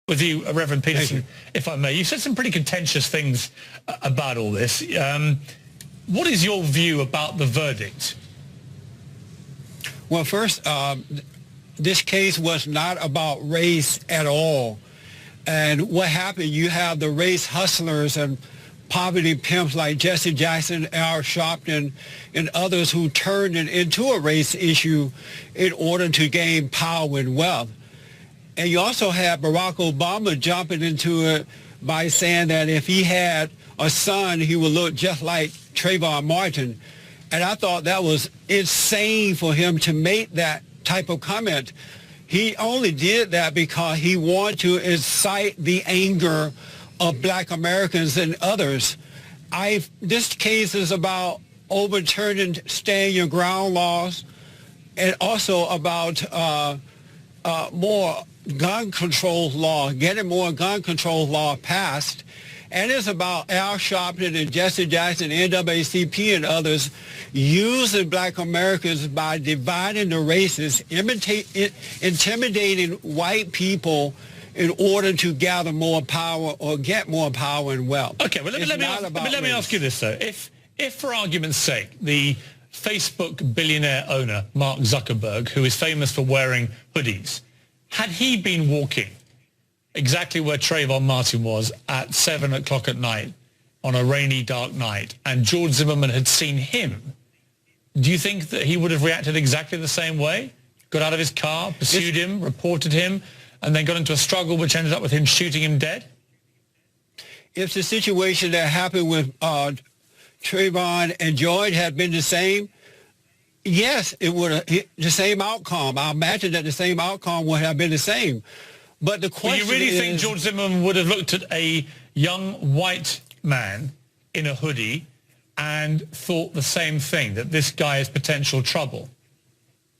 with you, Reverend Peterson, if I may. You said some pretty contentious things about all this. What is your view about the verdict? Well, first, this case was not about race at all. And what happened, you have the race hustlers and poverty pimps like Jesse Jackson, Al Sharpton, and others who turned it into a race issue in order to gain power and wealth. And you also have Barack Obama jumping into it by saying that if he had a son, he would look just like Trayvon Martin. And I thought that was insane for him to make that type of comment. He only did that because he wanted to incite the anger of black Americans and others. This case is about overturning stand your ground laws and also about more gun control law, getting more gun control law passed. And it's about Al Sharpton and Jesse Jackson, NAACP and others using black Americans by dividing the races, intimidating white people in order to gather more power or get more power and wealth. Okay, well, let me ask you this, though. If for argument's sake, the Facebook billionaire owner, Mark Zuckerberg, who is famous for wearing hoodies, had he been walking exactly where Trayvon Martin was at 7 o'clock at night on a rainy, dark night, and George Zimmerman had seen him, do you think that he would have reacted exactly the same way? Got out of his car, pursued him, reported him, and then got into a struggle which ended up with him shooting him dead? If the situation that happened with Trayvon and George had been the same, yes, it would have the same outcome. I imagine that the same outcome would have been the same. But the question you really think George Zimmerman would have looked at a young white man in a hoodie and thought the same thing, that this guy is potential trouble?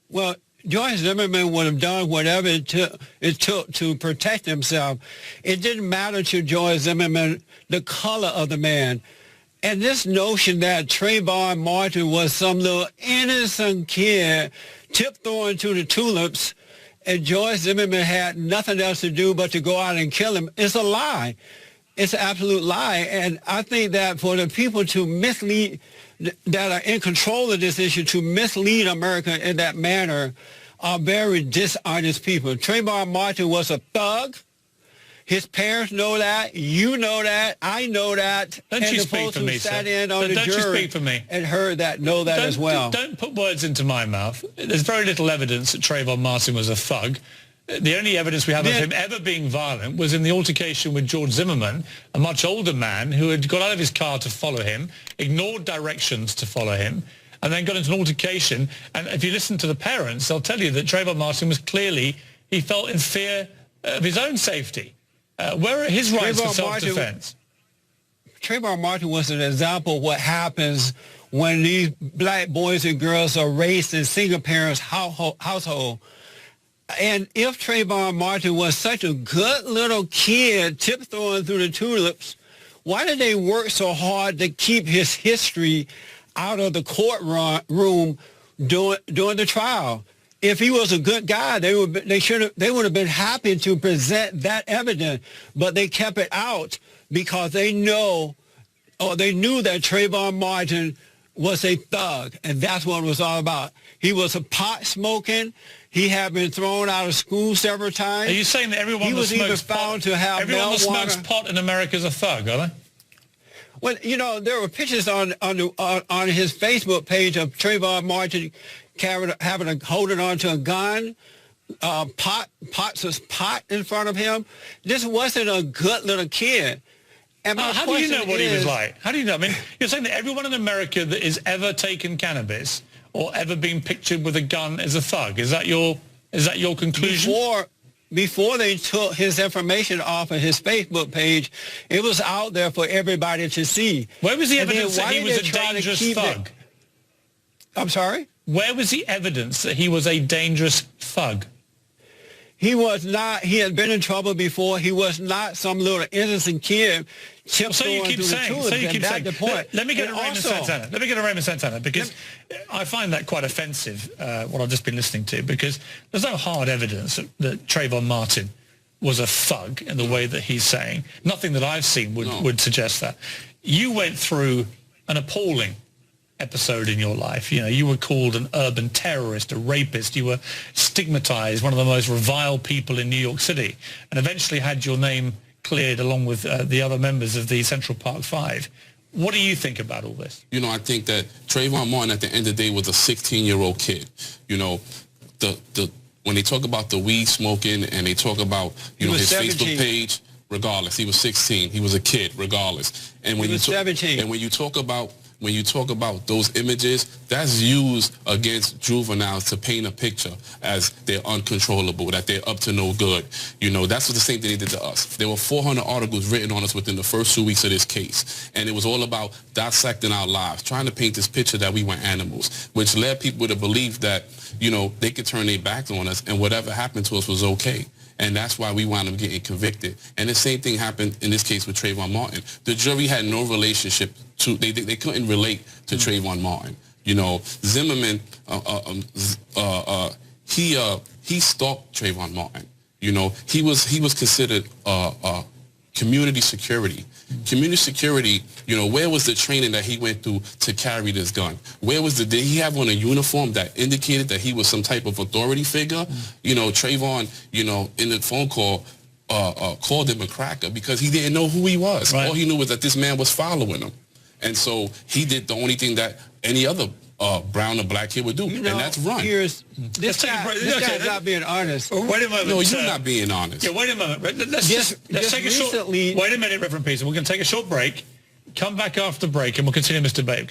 Well, George Zimmerman would have done whatever it took to protect himself. It didn't matter to George Zimmerman the color of the man. And this notion that Trayvon Martin was some little innocent kid tiptoeing to the tulips and George Zimmerman had nothing else to do but to go out and kill him is a lie. It's an absolute lie. And I think that for the people to mislead, that are in control of this issue, to mislead America in that manner are very dishonest people. Trayvon Martin was a thug. His parents know that. You know that. I know that. Don't you speak for me, sir. Sat in on the jury and heard that know that as well. Don't put words into my mouth. There's very little evidence that Trayvon Martin was a thug. The only evidence we have of him ever being violent was in the altercation with George Zimmerman, a much older man who had got out of his car to follow him, ignored directions to follow him, and then got into an altercation. And if you listen to the parents, they'll tell you that Trayvon Martin was clearly, he felt in fear of his own safety. Where are his rights for self-defense? Trayvon Martin was an example of what happens when these black boys and girls are raised in single parents' household. And if Trayvon Martin was such a good little kid tiptoeing through the tulips, why did they work so hard to keep his history out of the courtroom during the trial? If he was a good guy, they would have been happy to present that evidence, but they kept it out because they knew that Trayvon Martin was a thug, and that's what it was all about. He was a pot smoking. He had been thrown out of school several times. Are you saying that everyone that smokes pot in America is a thug, are they? Well, you know, there were pictures on his Facebook page of Trayvon Martin holding on to a gun, pots of pot in front of him. This wasn't a good little kid. And how do you know what he was like? How do you know? I mean, you're saying that everyone in America that has ever taken cannabis or ever been pictured with a gun is a thug. Is that your conclusion? Before they took his information off of his Facebook page, it was out there for everybody to see. Where was the evidence that he was a dangerous thug? I'm sorry? Where was the evidence that he was a dangerous thug? He was not. He had been in trouble before. He was not some little innocent kid. So you keep saying. Let me get a Raymond Santana because I find that quite offensive. What I've just been listening to, because there's no hard evidence that Trayvon Martin was a thug in the way that he's saying. Nothing that I've seen would suggest that. You went through an appalling episode in your life. You know, you were called an urban terrorist, a rapist. You were stigmatized, one of the most reviled people in New York City, and eventually had your name cleared along with the other members of the Central Park Five. What do you think about all this? You know, I think that Trayvon Martin at the end of the day was a 16-year-old kid. You know, when they talk about the weed smoking and they talk about, you know, his 17. Facebook page, regardless, he was 16. He was a kid, regardless. And when he was 17. And when you talk about those images, that's used against juveniles to paint a picture as they're uncontrollable, that they're up to no good. You know, that's what the same thing they did to us. There were 400 articles written on us within the first 2 weeks of this case. And it was all about dissecting our lives, trying to paint this picture that we were animals, which led people to believe that, you know, they could turn their backs on us and whatever happened to us was okay. And that's why we wound up getting convicted. And the same thing happened in this case with Trayvon Martin. The jury had no relationship to, they couldn't relate to Trayvon Martin. You know, Zimmerman, he stalked Trayvon Martin. You know, he was considered community security. Community security, you know, where was the training that he went through to carry this gun? Where was did he have on a uniform that indicated that he was some type of authority figure? You know, Trayvon, you know, in the phone call, called him a cracker because he didn't know who he was. Right. All he knew was that this man was following him. And so he did the only thing that any other brown or black kid would do, you know, and that's run. Piers, this guy's not being honest. Wait a moment. No, you're not being honest. Yeah, wait a moment. Let's take a short... Wait a minute, Reverend Peterson. We're going to take a short break, come back after the break, and we'll continue this debate.